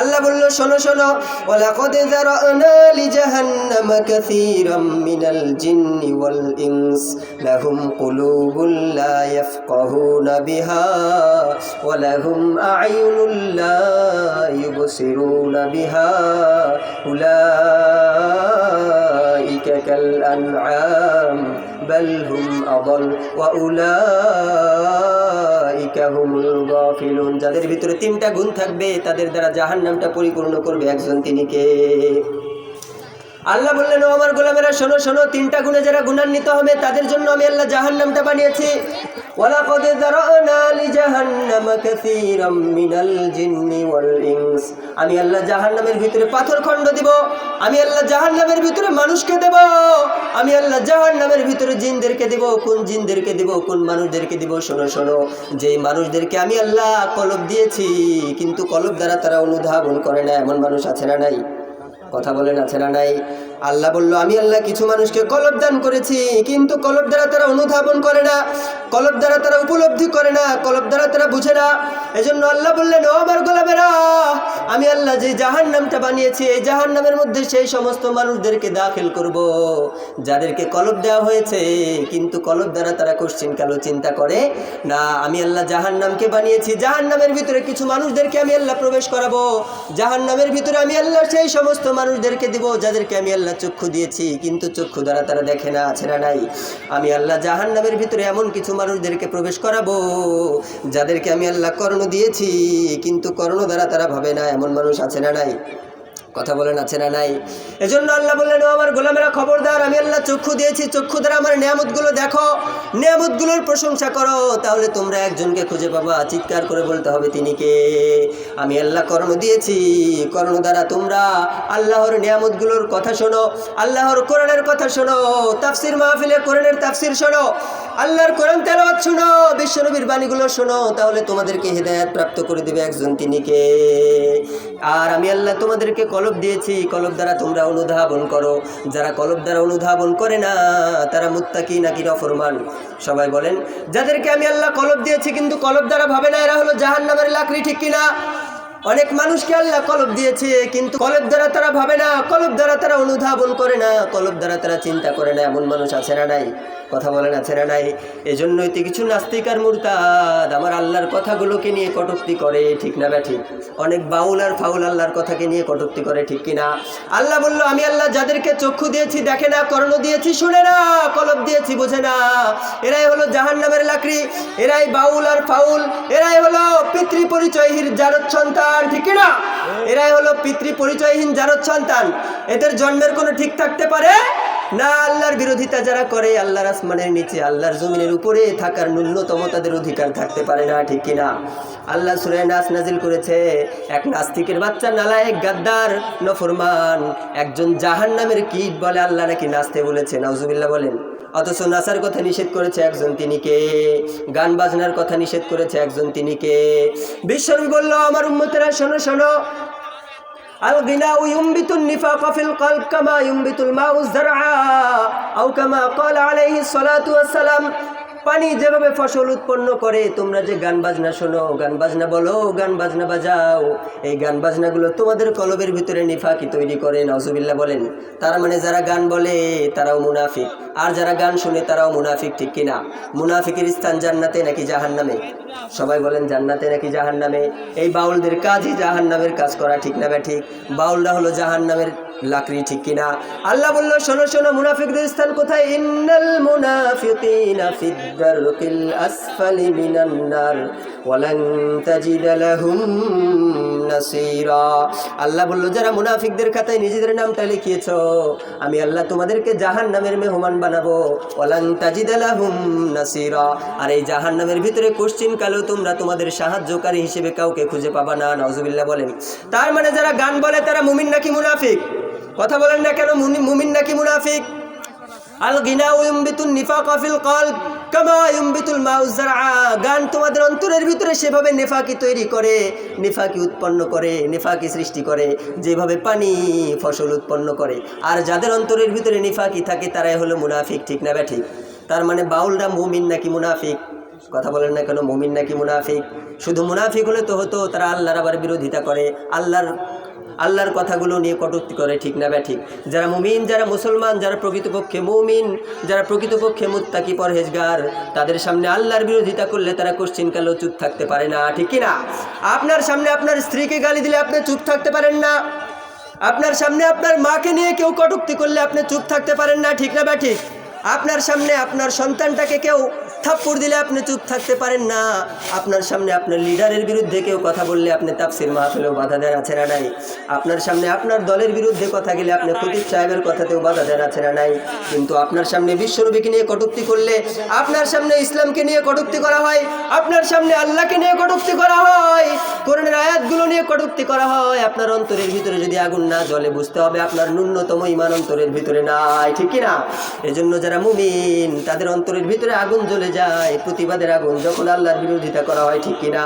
আল্লাহ বলল শোনো শোনো, ওয়ালাকাদ যারানা লিজাহান্নামা কাসীরাম মিনাল জিন্নি ওয়াল ইনস লাহুম কুলুবুল লা ইয়াফকাহুনা বিহা ওয়া লাহুম আ'য়ুনুল লা ইউবসিরুনা বিহা উলাইকা কাল আনআম বাল হুম আদাল ওয়া উলাইকা হুমুল গাফিলুন। যাদের ভিতরে তিনটা গুণ থাকবে তাদের দ্বারা জাহান্নামটা পরিপূর্ণ করবে একজন, তিনি কে? আল্লাহ বললেন, ও আমার গোলামেরা শোনো শোনো, তিনটা গুণে যারা গুণান্বিত হবে তাদের জন্য আমি আল্লাহ জাহান্নামটা বানিয়েছি। ওয়ালাকাদ যারানা লিজাহান্নামা কাসীরাম মিনাল জিন্নি ওয়াল ইনস। আমি আল্লাহ জাহান্নামের ভিতরে পাথর খণ্ড দিব, আমি আল্লাহ জাহান্নামের ভিতরে মানুষকে দেব, আমি আল্লাহ জাহান্নামের ভিতরে জিনদেরকে দেব। কোন জিনদেরকে দেব, কোন মানুষদেরকে দেব? শোনো শোনো, যেই মানুষদেরকে আমি আল্লাহ কলব দিয়েছি কিন্তু কলব দ্বারা তারা অনুধাবন করে না, এমন মানুষ আছে না নাই? কথা বলেন, আছে না নাই? আল্লাহ বলল, আমি আল্লাহ কিছু মানুষকে কলব দান করেছি কিন্তু কলব দ্বারা তারা অনুধাবন করে না, কলব দ্বারা তারা উপলব্ধি করে না, কলব দ্বারা তারা বুঝে না। এজন্য আল্লাহ বললেন, ও আমার গোলামেরা, আমি আল্লাহ যে জাহান্নামটা বানিয়েছি এই জাহান্নামের মধ্যে সেই সমস্ত মানুষদেরকে দাখিল করব যাদেরকে কলব দেওয়া হয়েছে কিন্তু কলব দ্বারা তারা কোশ্চিন কালো চিন্তা করে না। আমি আল্লাহ জাহান্নামকে বানিয়েছি, জাহান্নামের ভিতরে কিছু মানুষদেরকে আমি আল্লাহ প্রবেশ করাবো, জাহান্নামের ভিতরে আমি আল্লাহ সেই সমস্ত মানুষদেরকে দিব যাদেরকে আমি আল্লাহ চক্ষু দিয়েছি কিন্তু চক্ষু দ্বারা তারা দেখে না, আছে না নাই? আমি আল্লাহ জাহান্নামের ভিতরে এমন কিছু মানুষদেরকে প্রবেশ করাবো যাদেরকে আমি আল্লাহ কর্ণ দিয়েছি কিন্তু কর্ণ দ্বারা তারা ভাবে না, এমন মানুষ আছে না নাই? কথা বলেন, আছে না নাই? এজন্য আল্লাহ বললেন, ও আমার গোলামেরা খবরদার, আমি আল্লাহ চক্ষু দিয়েছি, চক্ষু দ্বারা আমার নিয়ামতগুলো দেখো, নিয়ামতগুলোর প্রশংসা করো, তাহলে তোমরা একজনকে খুঁজে পাবা। চিৎকার করে বলতে হবে, তিনি কে? আমি আল্লাহ কর্ণ দিয়েছি, কর্ণ দ্বারা তোমরা আল্লাহর নিয়ামতগুলোর কথা শোনো, আল্লাহর কোরআনের কথা শোনো, তাফসির মাহফিলে কোরআনের তাফসির শোনো, আল্লাহর কোরআন তেলাওয়াত শোনো, বিশ্বনবীর বাণীগুলো শোনো, তাহলে তোমাদেরকে হেদায়েত প্রাপ্ত করে দেবে একজন, তিনি কে? আর আমি আল্লাহ তোমাদেরকে কলব দিয়েছি, কলব দ্বারা তোমরা অনুধাবন করো। যারা কলব দ্বারা অনুধাবন করে না তারা মুত্তাকি নাকি নাফরমান? সবাই বলেন। যাদেরকে আমি আল্লাহ কলব দিয়েছি কিন্তু কলব দ্বারা ভাবে না, এরা হলো জাহান্নামের লাকড়ি, ঠিক কিনা? অনেক মানুষকে আল্লাহ কলব দিয়েছে কিন্তু কলব দ্বারা তারা ভাবে না, কলব দ্বারা তারা অনুধাবন করে না, কলব দ্বারা তারা চিন্তা করে না, এমন মানুষ আছে না নাই? কথা বলেন, আছে না নাই? এজন্যই তো কিছু নাস্তিক আর মুরতাদ আমার আল্লাহর কথাগুলোকে নিয়ে কটূক্তি করে, ঠিক না ব্যাঠিক? অনেক বাউল আর ফাউল আল্লাহর কথাকে নিয়ে কটূক্তি করে, ঠিক কিনা? আল্লাহ বলল, আমি আল্লাহ যাদেরকে চক্ষু দিয়েছি দেখে না, কর্ণ দিয়েছি শুনে না, কলব দিয়েছি বোঝে না, এরাই হলো জাহান্নামের লাকড়ি, এরাই বাউল আর ফাউল, এরাই হলো পিতৃ পরিচয়হীন জারদ সন্তান, ঠিক কিনা? এরাই হলো পিতৃ পরিচয়হীন জারদ সন্তান। এদের জন্মের কোনো ঠিক থাকতে পারে না। আল্লাহর বিরোধিতা যারা করে, আল্লাহর আসমানের নিচে আল্লাহর জমিনের উপরে থাকার ন্যূনতম তাদের অধিকার থাকতে পারে না, ঠিক কিনা? আল্লাহ সূরা নাস নাজিল করেছে, এক নাস্তিকের বাচ্চা, নালায়েক, গাদ্দার, নফরমান, একজন জাহান্নামের কীট বলে আল্লাহ নাকি নাচতে বলেছে, নাউজুবিল্লাহ বলেন। অথচ নাচার কথা নিষেধ করেছে একজন, তিনি কে? গান বাজনার কথা নিষেধ করেছে একজন, তিনি কে? বিশ্বনবী বলল, আমার উম্মতেরা শোনো শোনো, আল গিনাউ ইউমবিতুন নিফাকা ফিল কলব কামা ইউমবিতুল মাউ যারআ আও কামা ক্বালা আলাইহিস সালাতু ওয়াস সালাম। পানি যেভাবে ফসল উৎপন্ন করে, তোমরা যে গান বাজনা শোনো, গান বাজনা বলো, গান বাজনা বাজাও, এই গান বাজনাগুলো তোমাদের কলবের ভিতরে নিফাকি তৈরি করে, নাউজুবিল্লাহ বলেন। তার মানে যারা গান বলে তারাও মুনাফিক, আর যারা গান শুনে তারাও মুনাফিক, ঠিক কিনা? মুনাফিকের স্থান জান্নাতে নাকি জাহান্নামে? সবাই বলেন, জান্নাতে নাকি জাহান্নামে? এই বাউলদের কাজই জাহান্নামের কাজ করা, ঠিক না ব্যাঠিক? বাউলরা হলো জাহান্নামের লাকড়ি, ঠিক কিনা? আল্লাহ বলল, শোনো শোনো, মুনাফিকদের স্থান কোথায়? ইন্নাল মুনাফিকিনা ফিদ দারকিল আসফালি মিনান নার ওয়া লান তাজিদা লাহুম নাসীরা। আল্লাহ বলল, যারা মুনাফিকদের খাতায় নিজেদের নামটা লিখিয়েছো, আমি আল্লাহ তোমাদেরকে জাহান্নামের মেহমান বানাবো, ওয়া লান তাজিদা লাহুম নাসীরা। আর এই জাহান্নামের ভিতরে কোশ্চিন কালেও তোমরা তোমাদের সাহায্যকারী হিসেবে কাউকে খুঁজে পাবা না, নাউজুবিল্লাহ বলেন। তার মানে যারা গান বলে তারা মুমিন নাকি মুনাফিক? কথা বলেন না কেন, মুমিন নাকি মুনাফিক? আল গিনাউ ইউমবিতুন নিফাকা ফিল কলব কামা ইউমবিতুল মাউ যারআ। গান তোমাদের অন্তরের ভিতরে সেভাবে নেফাকি তৈরি করে, নেফাকি উৎপন্ন করে, নেফাকি সৃষ্টি করে, যেভাবে পানি ফসল উৎপন্ন করে। আর যাদের অন্তরের ভিতরে নেফাকি থাকে তারাই হলো মুনাফিক, ঠিক না ব্যাঠিক? তার মানে বাউলরা মুমিন নাকি মুনাফিক? কথা বলেন না কেন? মুমিন নাকি মুনাফিক? শুধু মুনাফিক হলে তো হতো, তারা আল্লাহর আবার বিরোধিতা করে, আল্লাহর কথাগুলো নিয়ে কটূক্তি করে, ঠিক না ঠিক? যারা মুমিন, যারা মুসলমান, যারা প্রকৃতপক্ষে মুমিন, যারা প্রকৃতপক্ষে মুত্তাকি পরহেজগার, তাদের সামনে আল্লাহর বিরোধিতা করলে তারা কোশ্চিনকালেও চুপ থাকতে পারে না, ঠিক কি না? আপনার সামনে আপনার স্ত্রীকে গালি দিলে আপনি চুপ থাকতে পারেন না, আপনার সামনে আপনার মাকে নিয়ে কেউ কটূক্তি করলে আপনি চুপ থাকতে পারেন না, ঠিক না ঠিক? আপনার সামনে আপনার সন্তানটাকে কেউ থাপ্পড় দিলে আপনি চুপ থাকতে পারেন না, আপনার সামনে আপনার লিডারের বিরুদ্ধে কেউ কথা বললে আপনি তাফসির মাহফিলেও বাধা দেন, আছে না নাই? আপনার সামনে আপনার দলের বিরুদ্ধে কথা গেলে আপনি খতিব সাহেবের কথাতেও বাধা দেন, আছে না নাই? কিন্তু আপনার সামনে বিশ্বনবীকে নিয়ে কটূক্তি করলে, আপনার সামনে ইসলামকে নিয়ে কটূক্তি করা হয়, আপনার সামনে আল্লাহকে নিয়ে কটূক্তি করা হয়, কোরআনের আয়াতগুলো নিয়ে কটূক্তি করা হয়, আপনার অন্তরের ভিতরে যদি আগুন না জ্বলে, বুঝতে হবে আপনার ন্যূনতম ঈমান অন্তরের ভিতরে নাই, ঠিক কি না? এজন্য যারা মুমিন তাদের অন্তরের ভিতরে আগুন জ্বলে যায়, প্রতিবাদের আগুন, যখন আল্লাহর বিরোধিতা করা হয়, ঠিক কিনা?